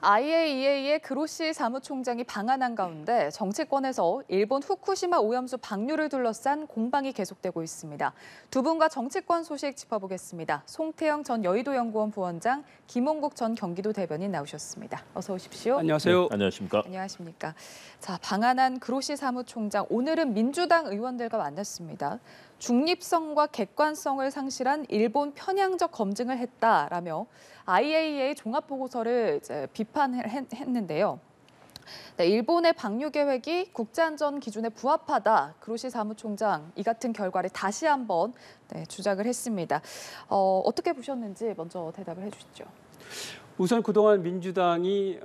IAEA의 그로시 사무총장이 방한한 가운데 정치권에서 일본 후쿠시마 오염수 방류를 둘러싼 공방이 계속되고 있습니다. 두 분과 정치권 소식 짚어보겠습니다. 송태영 전 여의도연구원 부원장, 김홍국 전 경기도 대변인 나오셨습니다. 어서 오십시오. 안녕하세요. 네, 안녕하십니까. 안녕하십니까. 자, 방한한 그로시 사무총장, 오늘은 민주당 의원들과 만났습니다. 중립성과 객관성을 상실한 일본 편향적 검증을 했다라며 IAEA 종합보고서를 비판했는데요. 네, 일본의 방류 계획이 국제안전 기준에 부합하다. 그로시 사무총장 이 같은 결과를 다시 한번 주장을 했습니다. 어떻게 보셨는지 먼저 대답을 해주시죠. 우선 그동안 민주당이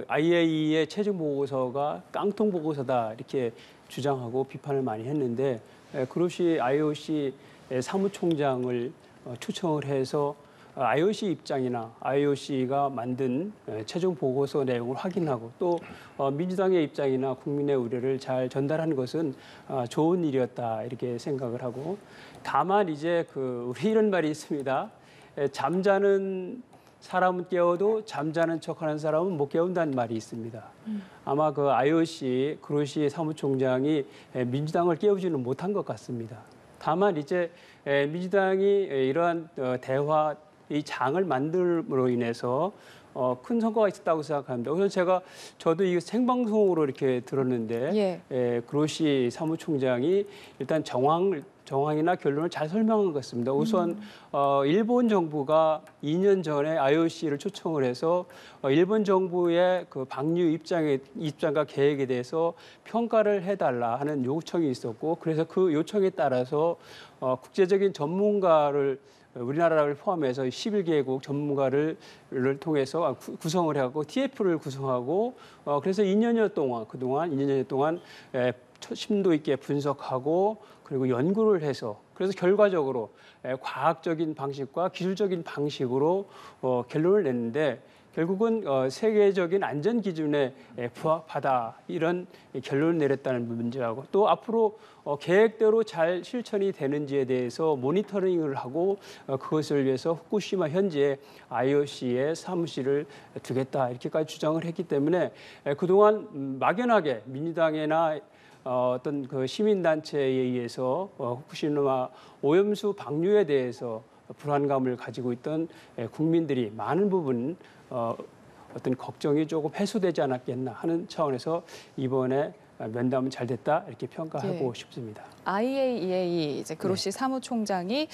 IAEA의 최종 보고서가 깡통 보고서다 이렇게 주장하고 비판을 많이 했는데 그로시 IOC 사무총장을 초청을 해서 IOC 입장이나 IOC가 만든 최종 보고서 내용을 확인하고 또 민주당의 입장이나 국민의 우려를 잘 전달하는 것은 좋은 일이었다 이렇게 생각을 하고 다만 이제 우리 이런 말이 있습니다. 잠자는 사람은 깨워도 잠자는 척하는 사람은 못 깨운다는 말이 있습니다. 아마 IOC 그로시 사무총장이 민주당을 깨우지는 못한 것 같습니다. 다만 이제 민주당이 이러한 대화 이 장을 만들므로 인해서 큰 성과가 있었다고 생각합니다. 우선 저도 이 생방송으로 이렇게 들었는데 그로시 사무총장이 일단 정황이나 결론을 잘 설명한 것 같습니다. 우선 일본 정부가 2년 전에 IOC를 초청을 해서 일본 정부의 방류 입장과 계획에 대해서 평가를 해달라 하는 요청이 있었고 그래서 그 요청에 따라서 국제적인 전문가를 우리나라를 포함해서 11개국 전문가를 통해서 구성을 해갖고 TF를 구성하고 그래서 2년여 동안 심도 있게 분석하고 그리고 연구를 해서 그래서 결과적으로 과학적인 방식과 기술적인 방식으로 결론을 냈는데 결국은 세계적인 안전 기준에 부합하다 이런 결론을 내렸다는 문제하고 또 앞으로 계획대로 잘 실천이 되는지에 대해서 모니터링을 하고 그것을 위해서 후쿠시마 현지에 IOC의 사무실을 두겠다 이렇게까지 주장을 했기 때문에 그동안 막연하게 민주당이나 어떤 시민단체에 의해서 후쿠시마 오염수 방류에 대해서 불안감을 가지고 있던 국민들이 많은 부분 어떤 걱정이 조금 해소되지 않았겠나 하는 차원에서 이번에 면담은 잘 됐다 이렇게 평가하고 싶습니다. IAEA 그로시 사무총장이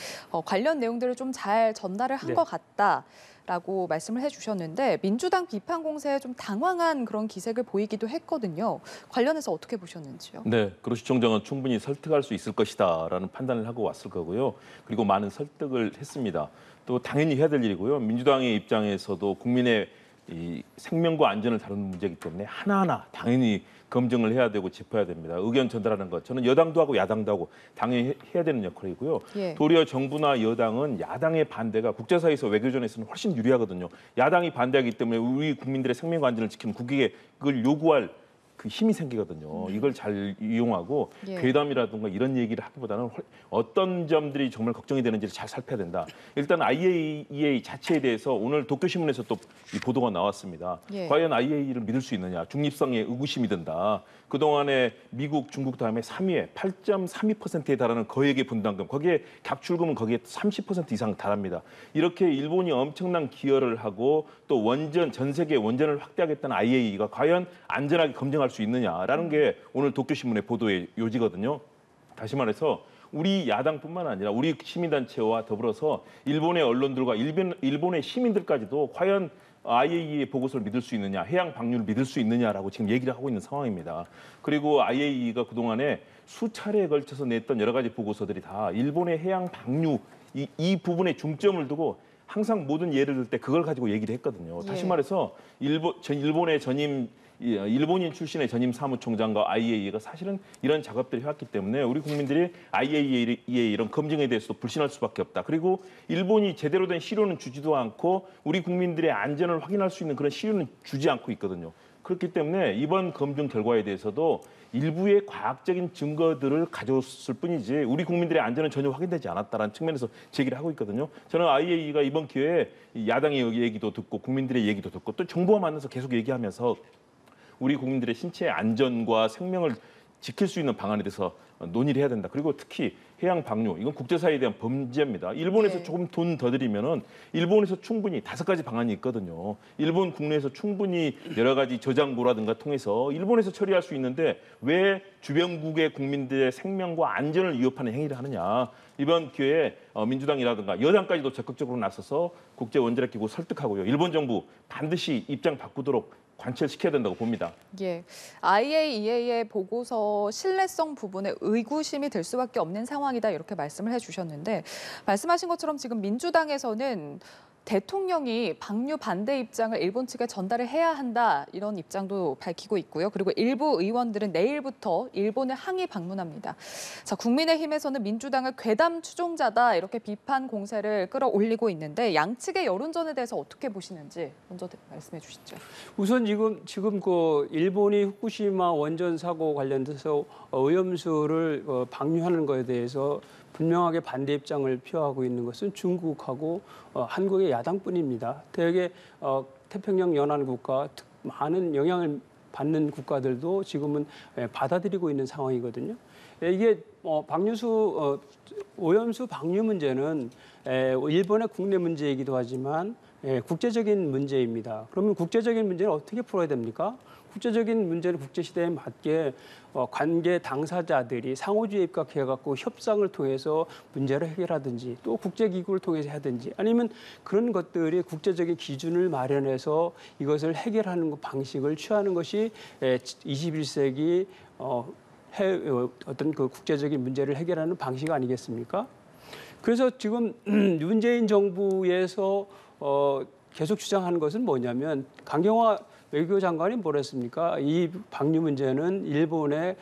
관련 내용들을 좀 잘 전달을 한 것 같다라고 말씀을 해주셨는데 민주당 비판 공세에 좀 당황한 그런 기색을 보이기도 했거든요. 관련해서 어떻게 보셨는지요? 네, 그로시 총장은 충분히 설득할 수 있을 것이다라는 판단을 하고 왔을 거고요. 그리고 많은 설득을 했습니다. 또 당연히 해야 될 일이고요. 민주당의 입장에서도 국민의 이 생명과 안전을 다루는 문제이기 때문에 하나하나 당연히 검증을 해야 되고 짚어야 됩니다. 의견 전달하는 것 저는 여당도 하고 야당도 하고 당연히 해야 되는 역할이고요. 도리어 정부나 여당은 야당의 반대가 국제사회에서 외교전에서는 훨씬 유리하거든요. 야당이 반대하기 때문에 우리 국민들의 생명과 안전을 지키는 국익에 그걸 요구할 그 힘이 생기거든요. 이걸 잘 이용하고 괴담이라든가 이런 얘기를 하기보다는 어떤 점들이 정말 걱정이 되는지를 잘 살펴야 된다. 일단 IAEA 자체에 대해서 오늘 도쿄신문에서 또 이 보도가 나왔습니다. 과연 IAEA를 믿을 수 있느냐. 중립성에 의구심이 든다. 그동안에 미국, 중국 다음에 3위에 8.32%에 달하는 거액의 분담금. 거기에 cap출금은 거기에 30% 이상 달합니다. 이렇게 일본이 엄청난 기여를 하고 또 전 세계 원전을 확대하겠다는 IAEA가 과연 안전하게 검증할 수 있느냐라는 게 오늘 도쿄신문의 보도의 요지거든요. 다시 말해서 우리 야당뿐만 아니라 우리 시민단체와 더불어서 일본의 언론들과 일본의 시민들까지도 과연 IAEA 보고서를 믿을 수 있느냐, 해양 방류를 믿을 수 있느냐라고 지금 얘기를 하고 있는 상황입니다. 그리고 IAEA가 그동안에 수차례에 걸쳐서 냈던 여러 가지 보고서들이 다 일본의 해양 방류 이 부분에 중점을 두고 항상 모든 예를 들 때 그걸 가지고 얘기를 했거든요. 다시 말해서 일본의 일본인 출신의 전임 사무총장과 IAEA가 사실은 이런 작업들을 해왔기 때문에 우리 국민들이 IAEA 이런 검증에 대해서도 불신할 수밖에 없다. 그리고 일본이 제대로 된 시료는 주지도 않고 우리 국민들의 안전을 확인할 수 있는 그런 시료는 주지 않고 있거든요. 그렇기 때문에 이번 검증 결과에 대해서도 일부의 과학적인 증거들을 가져왔을 뿐이지 우리 국민들의 안전은 전혀 확인되지 않았다는 측면에서 제기를 하고 있거든요. 저는 IAEA가 이번 기회에 야당의 얘기도 듣고 국민들의 얘기도 듣고 또 정부와 만나서 계속 얘기하면서 우리 국민들의 신체 안전과 생명을 지킬 수 있는 방안에 대해서 논의를 해야 된다. 그리고 특히 해양 방류, 이건 국제사회에 대한 범죄입니다. 일본에서 네. 조금 돈 더 들이면은 일본에서 충분히 5가지 방안이 있거든요. 일본 국내에서 충분히 여러 가지 저장고라든가 통해서 일본에서 처리할 수 있는데 왜 주변국의 국민들의 생명과 안전을 위협하는 행위를 하느냐. 이번 기회에 민주당이라든가 여당까지도 적극적으로 나서서 국제원자력기구 설득하고요. 일본 정부 반드시 입장 바꾸도록 관철시켜야 된다고 봅니다. 예, IAEA의 보고서 신뢰성 부분에 의구심이 들 수밖에 없는 상황이다 이렇게 말씀을 해주셨는데 말씀하신 것처럼 지금 민주당에서는 대통령이 방류 반대 입장을 일본 측에 전달을 해야 한다 이런 입장도 밝히고 있고요. 그리고 일부 의원들은 내일부터 일본을 항의 방문합니다. 자, 국민의힘에서는 민주당을 괴담 추종자다 이렇게 비판 공세를 끌어올리고 있는데 양측의 여론전에 대해서 어떻게 보시는지 먼저 말씀해 주시죠. 우선 지금 그 일본이 후쿠시마 원전 사고 관련돼서 오염수를 방류하는 것에 대해서 분명하게 반대 입장을 표하고 있는 것은 중국하고 한국의 야당뿐입니다. 대개 태평양 연안 국가 많은 영향을 받는 국가들도 지금은 받아들이고 있는 상황이거든요. 이게 오염수 방류 문제는 일본의 국내 문제이기도 하지만 국제적인 문제입니다. 그러면 국제적인 문제는 어떻게 풀어야 됩니까? 국제적인 문제는 국제시대에 맞게 관계 당사자들이 상호주의에 입각해갖고 협상을 통해서 문제를 해결하든지 또 국제기구를 통해서 하든지 아니면 그런 것들이 국제적인 기준을 마련해서 이것을 해결하는 방식을 취하는 것이 21세기 어떤 그 국제적인 문제를 해결하는 방식 아니겠습니까? 그래서 지금 문재인 정부에서 계속 주장하는 것은 뭐냐면 강경화 외교장관이 뭐랬습니까? 이 방류 문제는 일본의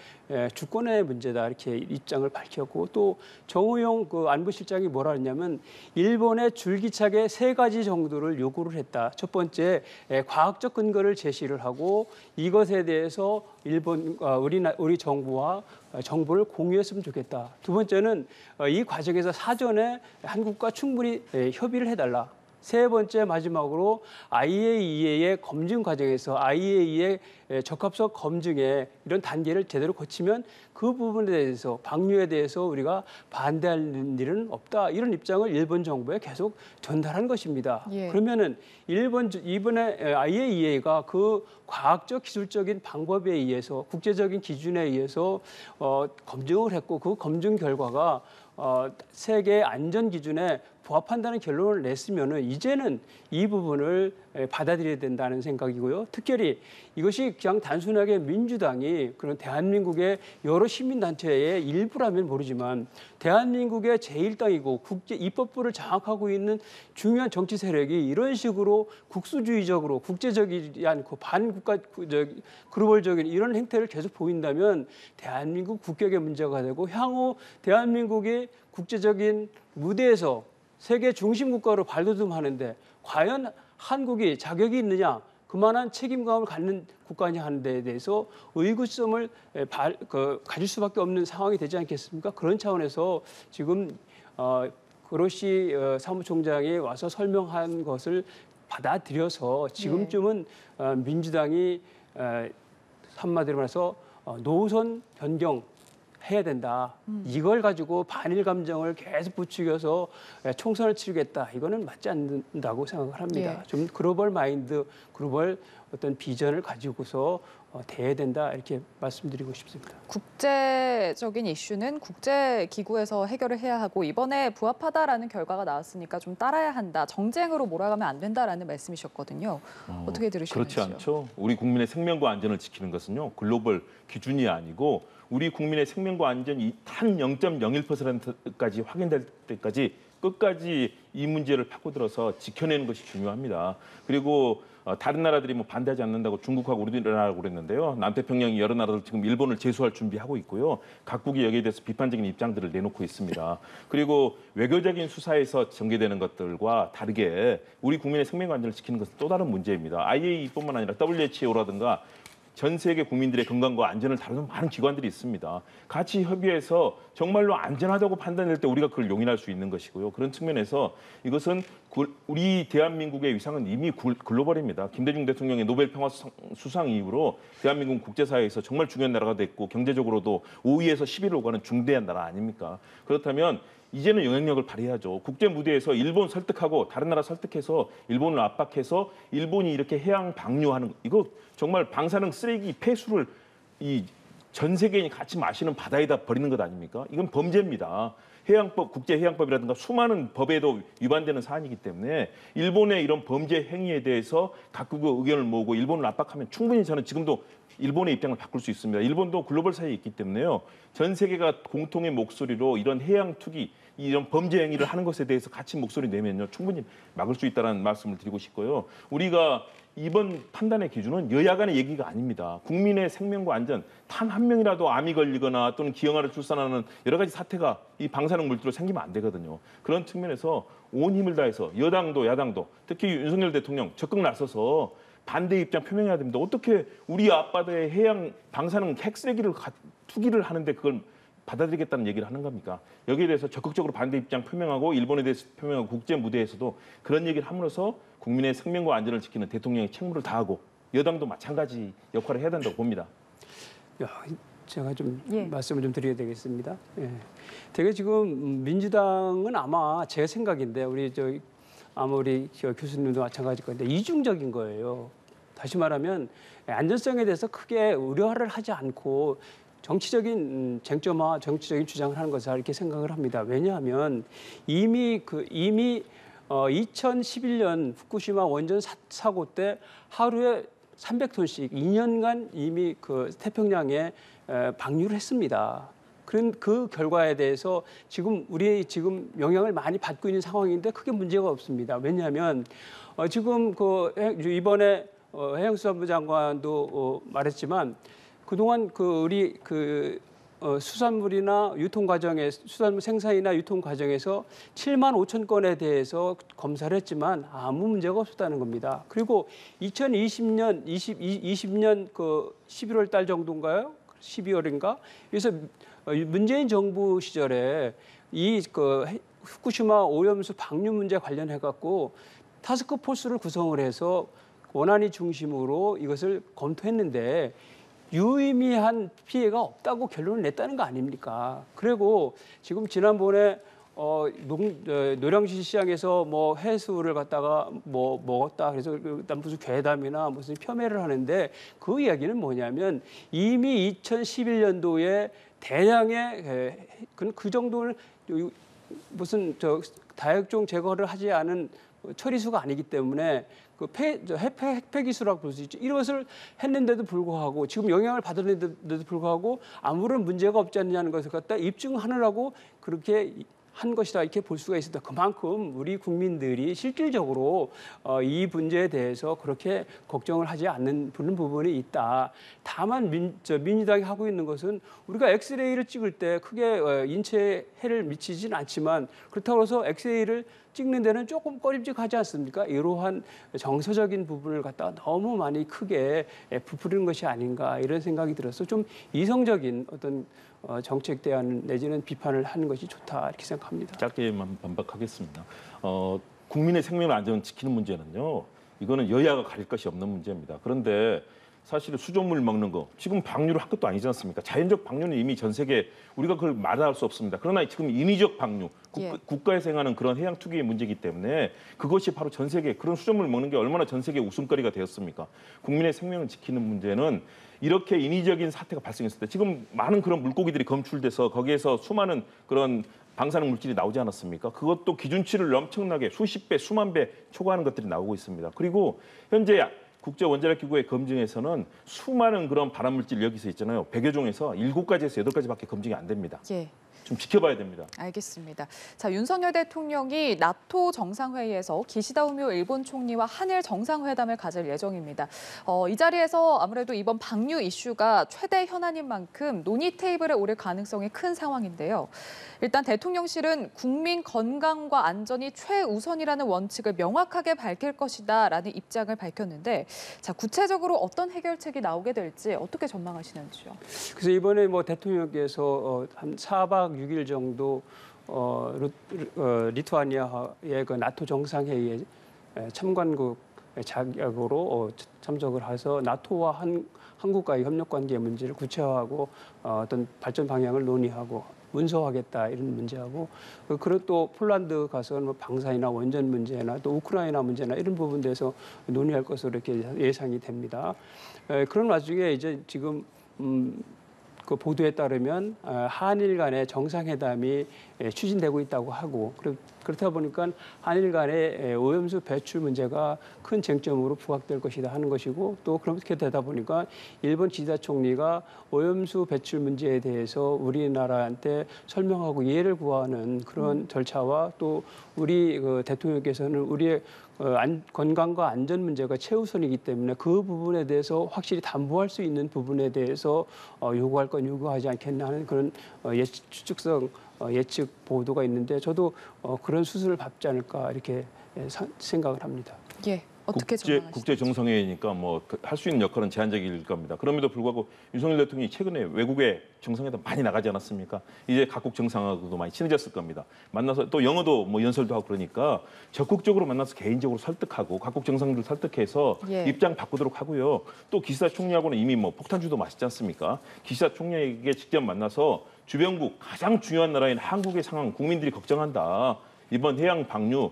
주권의 문제다 이렇게 입장을 밝혔고 또 정우영 그 안보실장이 뭐라 했냐면 일본의 줄기차게 3가지 정도를 요구를 했다. 첫 번째 과학적 근거를 제시를 하고 이것에 대해서 우리 정부와 정보를 공유했으면 좋겠다. 두 번째는 이 과정에서 사전에 한국과 충분히 협의를 해달라. 세 번째 마지막으로 IAEA의 검증 과정에서 IAEA의 적합성 검증에 이런 단계를 제대로 거치면 그 부분에 대해서 방류에 대해서 우리가 반대하는 일은 없다. 이런 입장을 일본 정부에 계속 전달한 것입니다. 예. 그러면은 이번에 IAEA가 그 과학적 기술적인 방법에 의해서 국제적인 기준에 의해서 검증을 했고 그 검증 결과가 세계 안전 기준에 부합한다는 결론을 냈으면은 이제는 이 부분을 받아들여야 된다는 생각이고요. 특별히 이것이 그냥 단순하게 민주당이 그런 대한민국의 여러 시민단체의 일부라면 모르지만 대한민국의 제1당이고 국제 입법부를 장악하고 있는 중요한 정치 세력이 이런 식으로 국수주의적으로 국제적이지 않고 반국가 글로벌적인 이런 행태를 계속 보인다면 대한민국 국격의 문제가 되고 향후 대한민국이 국제적인 무대에서 세계 중심 국가로 발돋움하는데 과연 한국이 자격이 있느냐, 그만한 책임감을 갖는 국가냐 하는 데에 대해서 의구심을 가질 수밖에 없는 상황이 되지 않겠습니까? 그런 차원에서 지금 그로시 사무총장이 와서 설명한 것을 받아들여서 지금쯤은 민주당이 한마디로 말해서 노선 변경 해야 된다. 이걸 가지고 반일 감정을 계속 부추겨서 총선을 치르겠다. 이거는 맞지 않는다고 생각을 합니다. 예. 좀 글로벌 마인드, 글로벌 어떤 비전을 가지고서 대해야 된다. 이렇게 말씀드리고 싶습니다. 국제적인 이슈는 국제기구에서 해결을 해야 하고 이번에 부합하다라는 결과가 나왔으니까 좀 따라야 한다. 정쟁으로 몰아가면 안 된다라는 말씀이셨거든요. 어떻게 들으시는지요? 그렇지 않죠. 우리 국민의 생명과 안전을 지키는 것은요. 글로벌 기준이 아니고 우리 국민의 생명과 안전이 단 0.01%까지 확인될 때까지 끝까지 이 문제를 파고들어서 지켜내는 것이 중요합니다. 그리고 다른 나라들이 뭐 반대하지 않는다고 중국하고 우리나라라고 그랬는데요. 남태평양 여러 나라들 지금 일본을 제소할 준비하고 있고요. 각국이 여기에 대해서 비판적인 입장들을 내놓고 있습니다. 그리고 외교적인 수사에서 전개되는 것들과 다르게 우리 국민의 생명과 안전을 지키는 것은 또 다른 문제입니다. IAEA뿐만 아니라 WHO라든가 전 세계 국민들의 건강과 안전을 다루는 많은 기관들이 있습니다. 같이 협의해서 정말로 안전하다고 판단될 때 우리가 그걸 용인할 수 있는 것이고요. 그런 측면에서 이것은 우리 대한민국의 위상은 이미 글로벌입니다. 김대중 대통령의 노벨 평화 수상 이후로 대한민국은 국제사회에서 정말 중요한 나라가 됐고 경제적으로도 5위에서 10위를 오가는 중대한 나라 아닙니까? 그렇다면 이제는 영향력을 발휘하죠. 국제 무대에서 일본 설득하고 다른 나라 설득해서 일본을 압박해서 일본이 이렇게 해양 방류하는 이거 정말 방사능 쓰레기 폐수를 이 전 세계인이 같이 마시는 바다에다 버리는 것 아닙니까? 이건 범죄입니다. 해양법, 국제해양법이라든가 수많은 법에도 위반되는 사안이기 때문에 일본의 이런 범죄 행위에 대해서 각국의 의견을 모으고 일본을 압박하면 충분히 저는 지금도 일본의 입장을 바꿀 수 있습니다. 일본도 글로벌 사회에 있기 때문에요. 전 세계가 공통의 목소리로 이런 해양 투기, 이런 범죄 행위를 하는 것에 대해서 같이 목소리 내면요. 충분히 막을 수 있다는 말씀을 드리고 싶고요. 우리가 이번 판단의 기준은 여야 간의 얘기가 아닙니다. 국민의 생명과 안전, 단 한 명이라도 암이 걸리거나 또는 기형아를 출산하는 여러 가지 사태가 이 방사능 물질로 생기면 안 되거든요. 그런 측면에서 온 힘을 다해서 여당도 야당도 특히 윤석열 대통령 적극 나서서 반대 입장 표명해야 됩니다. 어떻게 우리 앞바다에 해양 방사능 핵쓰레기를 투기를 하는데 그걸 받아들이겠다는 얘기를 하는 겁니까? 여기에 대해서 적극적으로 반대 입장 표명하고 일본에 대해서 표명하고 국제 무대에서도 그런 얘기를 함으로써 국민의 생명과 안전을 지키는 대통령의 책무를 다하고 여당도 마찬가지 역할을 해야 된다고 봅니다. 제가 좀 말씀을 좀 드려야 되겠습니다. 되게 지금 민주당은 아마 제 생각인데 아마 우리 교수님도 마찬가지일 건데 이중적인 거예요. 다시 말하면 안전성에 대해서 크게 우려를 하지 않고 정치적인 쟁점화, 정치적인 주장을 하는 것을 이렇게 생각을 합니다. 왜냐하면 이미 2011년 후쿠시마 원전 사고 때 하루에 300톤씩 2년간 이미 그 태평양에 방류를 했습니다. 그런 그 결과에 대해서 우리 지금 영향을 많이 받고 있는 상황인데 크게 문제가 없습니다. 왜냐하면 지금 이번에 해양수산부 장관도 말했지만 그동안 우리 수산물이나 수산물 생산이나 유통 과정에서 7만 5천 건에 대해서 검사를 했지만 아무 문제가 없었다는 겁니다. 그리고 2020년 11월 달 정도인가요? 12월인가? 그래서 문재인 정부 시절에 후쿠시마 오염수 방류 문제 관련해 갖고 타스크포스를 구성을 해서 원안위 중심으로 이것을 검토했는데 유의미한 피해가 없다고 결론을 냈다는 거 아닙니까? 그리고 지금 지난번에 노량진 시장에서 뭐 해수를 갖다가 먹었다 그래서 일단 무슨 괴담이나 무슨 폄훼를 하는데 그 이야기는 뭐냐면 이미 2011년도에 대량의 그 정도는 무슨 다육종 제거를 하지 않은 처리수가 아니기 때문에 핵폐기수라고 볼 수 있죠. 이것을 했는데도 불구하고 지금 영향을 받았는데도 불구하고 아무런 문제가 없지 않느냐는 것을 갖다 입증하느라고 그렇게 한 것이다 이렇게 볼 수가 있습니다. 그만큼 우리 국민들이 실질적으로 이 문제에 대해서 그렇게 걱정을 하지 않는 부분이 있다. 다만 민주당이 하고 있는 것은 우리가 엑스레이를 찍을 때 크게 인체에 해를 미치지는 않지만 그렇다고 해서 엑스레이를 찍는 데는 조금 꺼림직하지 않습니까? 이러한 정서적인 부분을 갖다가 너무 많이 크게 부풀리는 것이 아닌가 이런 생각이 들어서 좀 이성적인 어떤 정책 대안 내지는 비판을 하는 것이 좋다 이렇게 생각합니다. 짧게만 반박하겠습니다. 국민의 생명을 안전 지키는 문제는요. 이거는 여야가 가릴 것이 없는 문제입니다. 그런데 사실 수돗물 먹는 거 지금 방류를 한 것도 아니지 않습니까? 자연적 방류는 이미 전 세계 우리가 그걸 말할 수 없습니다. 그러나 지금 인위적 방류, 국가에서 행하는 그런 해양 투기의 문제이기 때문에 그것이 바로 전 세계 그런 수돗물 먹는 게 얼마나 전 세계 웃음거리가 되었습니까? 국민의 생명을 지키는 문제는 이렇게 인위적인 사태가 발생했을 때 지금 많은 그런 물고기들이 검출돼서 거기에서 수많은 그런 방사능 물질이 나오지 않았습니까? 그것도 기준치를 엄청나게 수십 배, 수만 배 초과하는 것들이 나오고 있습니다. 그리고 현재 국제원자력기구의 검증에서는 수많은 그런 발암물질 여기서 있잖아요. 100여 종에서 7가지에서 8가지밖에 검증이 안 됩니다. 좀 지켜봐야 됩니다. 알겠습니다. 자, 윤석열 대통령이 나토 정상회의에서 기시다 후미오 일본 총리와 한일 정상회담을 가질 예정입니다. 이 자리에서 아무래도 이번 방류 이슈가 최대 현안인 만큼 논의 테이블에 오를 가능성이 큰 상황인데요. 일단 대통령실은 국민 건강과 안전이 최우선이라는 원칙을 명확하게 밝힐 것이다라는 입장을 밝혔는데, 자, 구체적으로 어떤 해결책이 나오게 될지 어떻게 전망하시는지요? 그래서 이번에 뭐 대통령께서 한 4박 6일 정도 리투아니아의 그 나토 정상회의에 참관국 자격으로 참석을 해서 나토와 한국과의 협력 관계 문제를 구체화하고 어떤 발전 방향을 논의하고 문서하겠다 이런 문제하고, 그리고 또 폴란드 가서 뭐 방사이나 원전 문제나 또 우크라이나 문제나 이런 부분에서 논의할 것으로 이렇게 예상이 됩니다. 그런 와중에 이제 지금 그 보도에 따르면 한일 간의 정상회담이 추진되고 있다고 하고, 그렇다 보니까 한일 간의 오염수 배출 문제가 큰 쟁점으로 부각될 것이다 하는 것이고, 또 그렇게 되다 보니까 일본 기시다 총리가 오염수 배출 문제에 대해서 우리나라한테 설명하고 이해를 구하는 그런 절차와, 또 우리 그 대통령께서는 우리의 건강과 안전 문제가 최우선이기 때문에 그 부분에 대해서 확실히 담보할 수 있는 부분에 대해서 요구할 건 요구하지 않겠나 하는 그런 추측성 예측 보도가 있는데, 저도 그런 수순을 밟지 않을까 이렇게 생각을 합니다. 예. 어떻게 전망하시죠? 국제 정상회의니까 뭐 할 수 있는 역할은 제한적일 겁니다. 그럼에도 불구하고 윤석열 대통령이 최근에 외국에 정상회담 많이 나가지 않았습니까? 이제 각국 정상하고도 많이 친해졌을 겁니다. 만나서 또 영어도 뭐 연설도 하고 그러니까 적극적으로 만나서 개인적으로 설득하고 각국 정상들 설득해서 입장 바꾸도록 하고요. 또 기시다 총리하고는 이미 뭐 폭탄주도 마시지 않습니까? 기시다 총리에게 직접 만나서 주변국 가장 중요한 나라인 한국의 상황 국민들이 걱정한다. 이번 해양 방류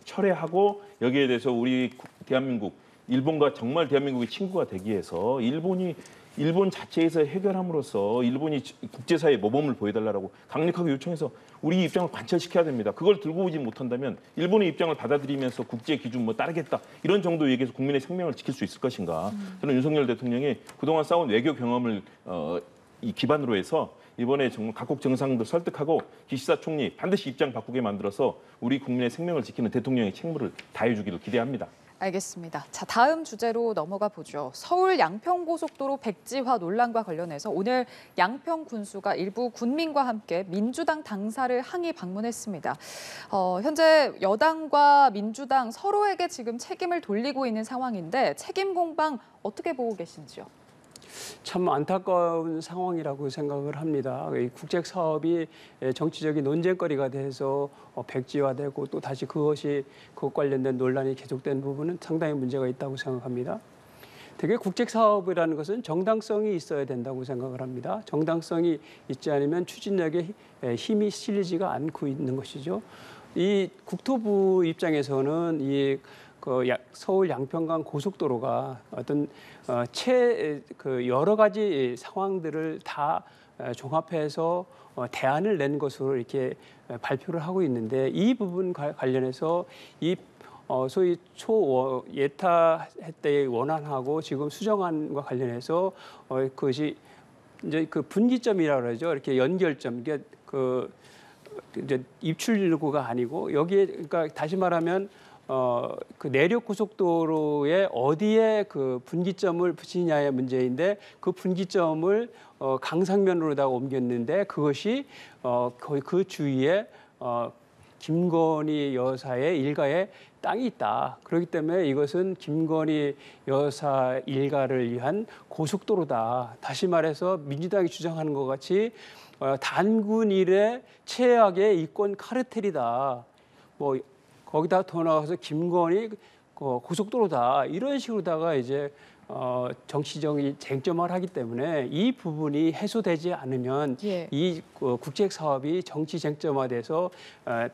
철회하고 여기에 대해서 우리 대한민국, 일본과 정말 대한민국의 친구가 되기 위해서 일본 자체에서 해결함으로써 일본이 국제사회에 모범을 보여달라고 강력하게 요청해서 우리 입장을 관철시켜야 됩니다. 그걸 들고 오지 못한다면 일본의 입장을 받아들이면서 국제 기준 뭐 따르겠다 이런 정도 얘기해서 국민의 생명을 지킬 수 있을 것인가. 저는 윤석열 대통령이 그동안 쌓은 외교 경험을 이 기반으로 해서 이번에 정말 각국 정상들 설득하고 기시다 총리 반드시 입장 바꾸게 만들어서 우리 국민의 생명을 지키는 대통령의 책무를 다해주기를 기대합니다. 알겠습니다. 자, 다음 주제로 넘어가 보죠. 서울 양평고속도로 백지화 논란과 관련해서 오늘 양평 군수가 일부 군민과 함께 민주당 당사를 항의 방문했습니다. 현재 여당과 민주당 서로에게 지금 책임을 돌리고 있는 상황인데 책임 공방 어떻게 보고 계신지요? 참 안타까운 상황이라고 생각을 합니다. 이 국책 사업이 정치적인 논쟁거리가 돼서 백지화되고 또 다시 그것 관련된 논란이 계속된 부분은 상당히 문제가 있다고 생각합니다. 되게 국책 사업이라는 것은 정당성이 있어야 된다고 생각을 합니다. 정당성이 있지 않으면 추진력에 힘이 실리지가 않고 있는 것이죠. 이 국토부 입장에서는 서울 양평간 고속도로가 어떤 여러 가지 상황들을 다 종합해서 대안을 낸 것으로 이렇게 발표를 하고 있는데, 이 부분 관련해서 소위 예타 때의 원안하고 지금 수정안과 관련해서 그것이 이제 그 분기점이라고 그러죠. 이렇게 연결점, 이게 이제 입출구가 아니고 여기에, 그러니까 다시 말하면 그 내륙 고속도로에 어디에 그 분기점을 붙이냐의 문제인데, 그 분기점을 강상면으로다가 옮겼는데 그것이 거의 그 주위에 김건희 여사의 일가의 땅이 있다. 그렇기 때문에 이것은 김건희 여사 일가를 위한 고속도로다. 다시 말해서 민주당이 주장하는 것 같이 단군 일의 최악의 이권 카르텔이다. 뭐 거기다 더 나가서 김건희 고속도로다 이런 식으로다가 이제 정치적인 쟁점을 하기 때문에 이 부분이 해소되지 않으면 이 국책 사업이 정치 쟁점화돼서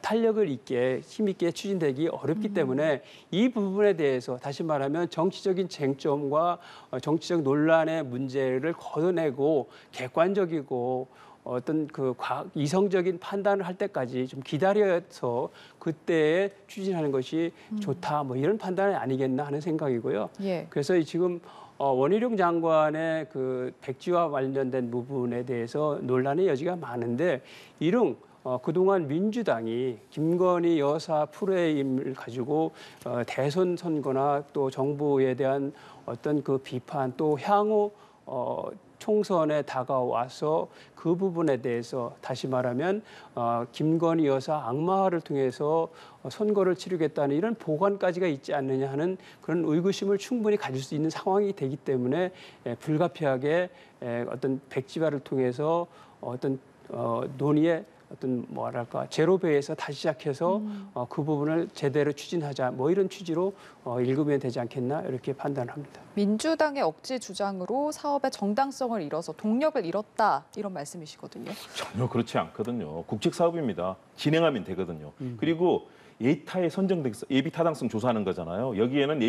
탄력을 있게 힘 있게 추진되기 어렵기 때문에 이 부분에 대해서 다시 말하면 정치적인 쟁점과 정치적 논란의 문제를 걷어내고 객관적이고 어떤 그 이성적인 판단을 할 때까지 좀 기다려서 그때에 추진하는 것이 좋다. 뭐 이런 판단이 아니겠나 하는 생각이고요. 예. 그래서 지금 원희룡 장관의 그 백지와 관련된 부분에 대해서 논란의 여지가 많은데 이런 그동안 민주당이 김건희 여사 프레임을 가지고 대선 선거나 또 정부에 대한 어떤 그 비판 또 향후 총선에 다가와서 그 부분에 대해서 다시 말하면 김건희 여사 악마화를 통해서 선거를 치르겠다는 이런 보관까지가 있지 않느냐 하는 그런 의구심을 충분히 가질 수 있는 상황이 되기 때문에 불가피하게 어떤 백지화를 통해서 어떤 논의의 어떤 뭐랄까 제로베이에서 다시 시작해서 그 부분을 제대로 추진하자 뭐 이런 취지로 읽으면 되지 않겠나 이렇게 판단합니다. 민주당의 억지 주장으로 사업의 정당성을 잃어서 동력을 잃었다 이런 말씀이시거든요. 전혀 그렇지 않거든요. 국책 사업입니다. 진행하면 되거든요. 그리고 예타에 예비 타당성 조사하는 거잖아요. 여기에는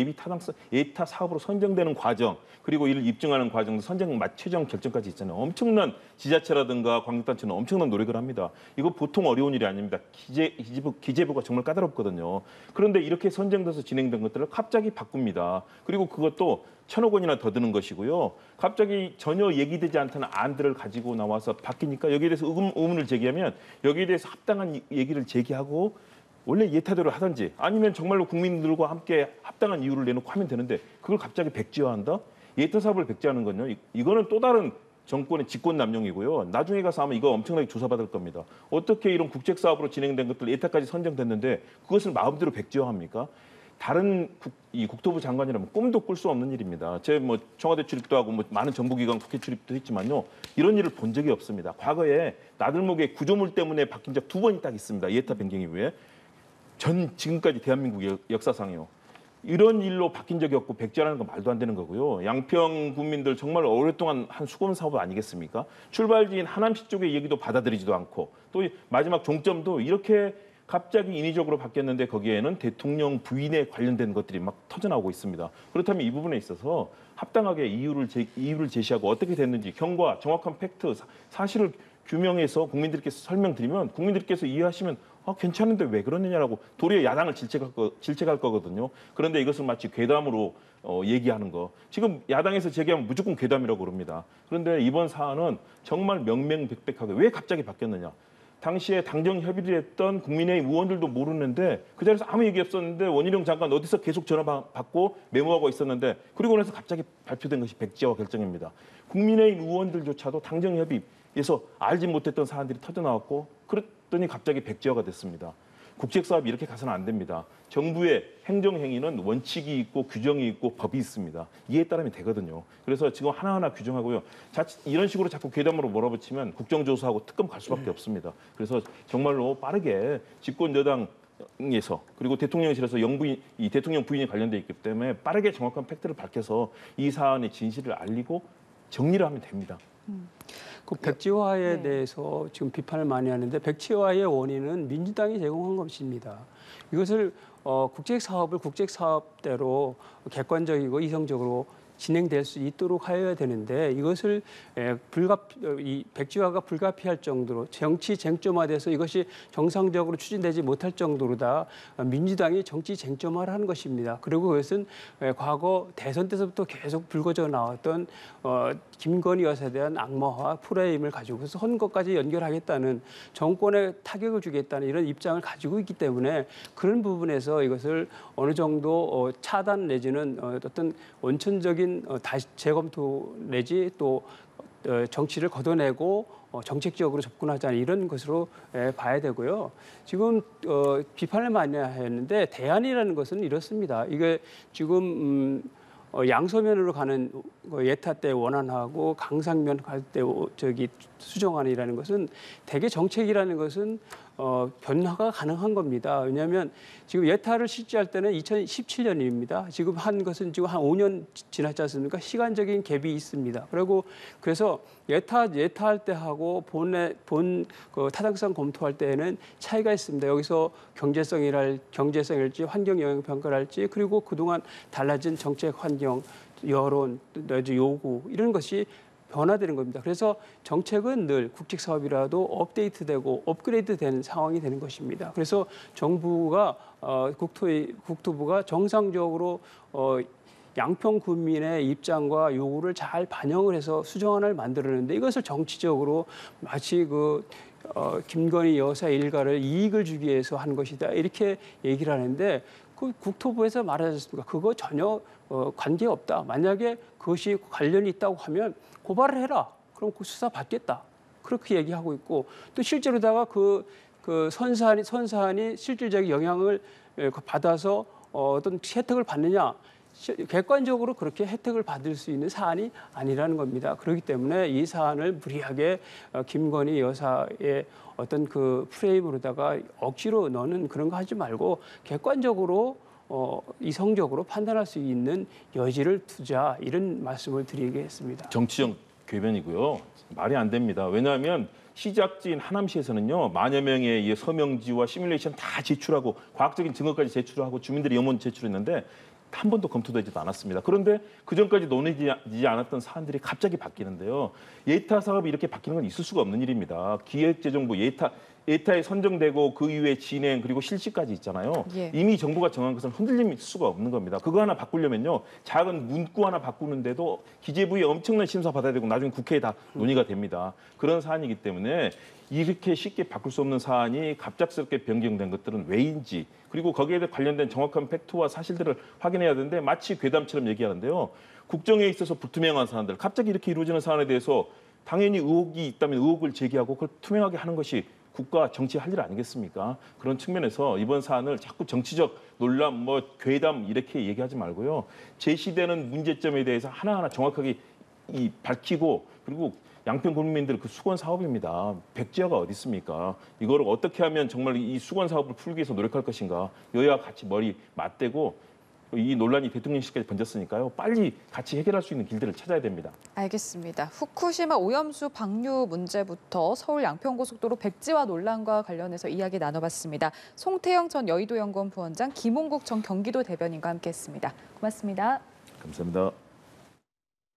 예타 사업으로 선정되는 과정, 그리고 이를 입증하는 과정도 선정 최종 결정까지 있잖아요. 엄청난 지자체라든가 광역단체는 엄청난 노력을 합니다. 이거 보통 어려운 일이 아닙니다. 기재부가 정말 까다롭거든요. 그런데 이렇게 선정돼서 진행된 것들을 갑자기 바꿉니다. 그리고 그것도 1,000억 원이나 더 드는 것이고요. 갑자기 전혀 얘기되지 않던 안들을 가지고 나와서 바뀌니까 여기에 대해서 의문을 제기하면 여기에 대해서 합당한 얘기를 제기하고 원래 예타대로 하든지 아니면 정말로 국민들과 함께 합당한 이유를 내놓고 하면 되는데 그걸 갑자기 백지화한다? 예타 사업을 백지화하는 건요. 이거는 또 다른 정권의 직권 남용이고요. 나중에 가서 아마 이거 엄청나게 조사받을 겁니다. 어떻게 이런 국책 사업으로 진행된 것들 예타까지 선정됐는데 그것을 마음대로 백지화합니까? 다른 국토부 장관이라면 꿈도 꿀 수 없는 일입니다. 제 뭐 청와대 출입도 하고 뭐 많은 정부기관 국회 출입도 했지만요. 이런 일을 본 적이 없습니다. 과거에 나들목의 구조물 때문에 바뀐 적 2번이 딱 있습니다. 예타 변경 이후에. 지금까지 대한민국 역사상이요. 이런 일로 바뀐 적이 없고 백지화라는 건 말도 안 되는 거고요. 양평 국민들 정말 오랫동안 한 수건 사업 아니겠습니까? 출발지인 하남시 쪽의 얘기도 받아들이지도 않고 또 마지막 종점도 이렇게 갑자기 인위적으로 바뀌었는데 거기에는 대통령 부인에 관련된 것들이 막 터져나오고 있습니다. 그렇다면 이 부분에 있어서 합당하게 이유를 제시하고 어떻게 됐는지 경과, 정확한 팩트, 사실을 규명해서 국민들께서 설명드리면 국민들께서 이해하시면 괜찮은데 왜 그러느냐라고 도리어 야당을 질책할 거거든요. 그런데 이것을 마치 괴담으로 얘기하는 거. 지금 야당에서 제기하면 무조건 괴담이라고 그럽니다. 그런데 이번 사안은 정말 명명백백하게 왜 갑자기 바뀌었느냐. 당시에 당정 협의를 했던 국민의힘 의원들도 모르는데 그 자리에서 아무 얘기 없었는데 원희룡 장관 어디서 계속 전화 받고 메모하고 있었는데 그리고 나서 갑자기 발표된 것이 백지화 결정입니다. 국민의힘 의원들조차도 당정 협의에서 알지 못했던 사안들이 터져나왔고 그랬더니 갑자기 백지화가 됐습니다. 국책사업이 이렇게 가서는 안 됩니다. 정부의 행정행위는 원칙이 있고 규정이 있고 법이 있습니다. 이에 따르면 되거든요. 그래서 지금 하나하나 규정하고요. 이런 식으로 자꾸 괴담으로 몰아붙이면 국정조사하고 특검 갈 수밖에 없습니다. 그래서 정말로 빠르게 집권 여당에서 그리고 대통령실에서 이 대통령 부인이 관련돼 있기 때문에 빠르게 정확한 팩트를 밝혀서 이 사안의 진실을 알리고 정리를 하면 됩니다. 그 백지화에 네. 대해서 지금 비판을 많이 하는데 백지화의 원인은 민주당이 제공한 것입니다. 이것을 국책 사업대로 객관적이고 이성적으로 진행될 수 있도록 하여야 되는데 이것을 이 백지화가 불가피할 정도로 정치 쟁점화돼서 이것이 정상적으로 추진되지 못할 정도로 다 민주당이 정치 쟁점화를 하는 것입니다. 그리고 그것은 과거 대선 때서부터 계속 불거져 나왔던 김건희 여사에 대한 악마화 프레임을 가지고서 선거까지 연결하겠다는 정권에 타격을 주겠다는 이런 입장을 가지고 있기 때문에 그런 부분에서 이것을 어느 정도 차단 내지는 어떤 원천적인 다시 재검토 내지 또 정치를 걷어내고 정책적으로 접근하자는 이런 것으로 봐야 되고요. 지금 비판을 많이 했는데 대안이라는 것은 이렇습니다. 이게 지금 양서면으로 가는 예타 때 원안하고 강상면 갈 때 수정안이라는 것은 대개 정책이라는 것은 변화가 가능한 겁니다. 왜냐하면 지금 예타를 실시할 때는 2017년입니다. 지금 한 것은 지금 한 5년 지났지 않습니까? 시간적인 갭이 있습니다. 그래서 예타할 때 하고 그 타당성 검토할 때에는 차이가 있습니다. 여기서 경제성일지 환경 영향 평가랄지 그리고 그동안 달라진 정책 환경 여론 내지 요구 이런 것이 변화되는 겁니다. 그래서 정책은 늘 국책 사업이라도 업데이트되고 업그레이드되는 상황이 되는 것입니다. 그래서 정부가 국토부가 정상적으로 양평 군민의 입장과 요구를 잘 반영을 해서 수정안을 만들었는데 이것을 정치적으로 마치 김건희 여사 일가를 이익을 주기 위해서 한 것이다 이렇게 얘기를 하는데 그 국토부에서 말하지 않습니까? 그거 전혀 관계 없다. 만약에 그것이 관련이 있다고 하면 고발을 해라. 그럼 그 수사 받겠다. 그렇게 얘기하고 있고 또 실제로다가 그 선사안이 실질적인 영향을 받아서 어떤 혜택을 받느냐? 객관적으로 그렇게 혜택을 받을 수 있는 사안이 아니라는 겁니다. 그렇기 때문에 이 사안을 무리하게 김건희 여사의 어떤 그 프레임으로다가 억지로 넣는 그런 거 하지 말고 객관적으로 이성적으로 판단할 수 있는 여지를 두자 이런 말씀을 드리겠습니다. 정치적 궤변이고요. 말이 안 됩니다. 왜냐하면 시작지인 하남시에서는요. 만여 명의 이 서명지와 시뮬레이션 다 제출하고 과학적인 증거까지 제출하고 주민들의 염원 제출했는데 한 번도 검토되지도 않았습니다. 그런데 그전까지 논의되지 않았던 사안들이 갑자기 바뀌는데요. 예타 사업이 이렇게 바뀌는 건 있을 수가 없는 일입니다. 기획재정부 예타에 선정되고 그 이후에 진행 그리고 실시까지 있잖아요. 예. 이미 정부가 정한 것은 흔들림이 있을 수가 없는 겁니다. 그거 하나 바꾸려면요. 작은 문구 하나 바꾸는데도 기재부에 엄청난 심사 받아야 되고 나중에 국회에 다 논의가 됩니다. 그런 사안이기 때문에 이렇게 쉽게 바꿀 수 없는 사안이 갑작스럽게 변경된 것들은 왜인지 그리고 거기에 관련된 정확한 팩트와 사실들을 확인해야 되는데 마치 괴담처럼 얘기하는데요. 국정에 있어서 불투명한 사안들 갑자기 이렇게 이루어지는 사안에 대해서 당연히 의혹이 있다면 의혹을 제기하고 그걸 투명하게 하는 것이 국가 정치할 일 아니겠습니까? 그런 측면에서 이번 사안을 자꾸 정치적 논란, 괴담 이렇게 얘기하지 말고요. 제시되는 문제점에 대해서 하나하나 정확하게 밝히고 그리고 양평 국민들 그 수건 사업입니다. 백지화가 어디 있습니까? 이거를 어떻게 하면 정말 이 수건 사업을 풀기 위해서 노력할 것인가? 여야가 같이 머리 맞대고 이 논란이 대통령실까지 번졌으니까요. 빨리 같이 해결할 수 있는 길들을 찾아야 됩니다. 알겠습니다. 후쿠시마 오염수 방류 문제부터 서울 양평고속도로 백지화 논란과 관련해서 이야기 나눠봤습니다. 송태영 전 여의도연구원 부원장, 김홍국 전 경기도 대변인과 함께했습니다. 고맙습니다. 감사합니다.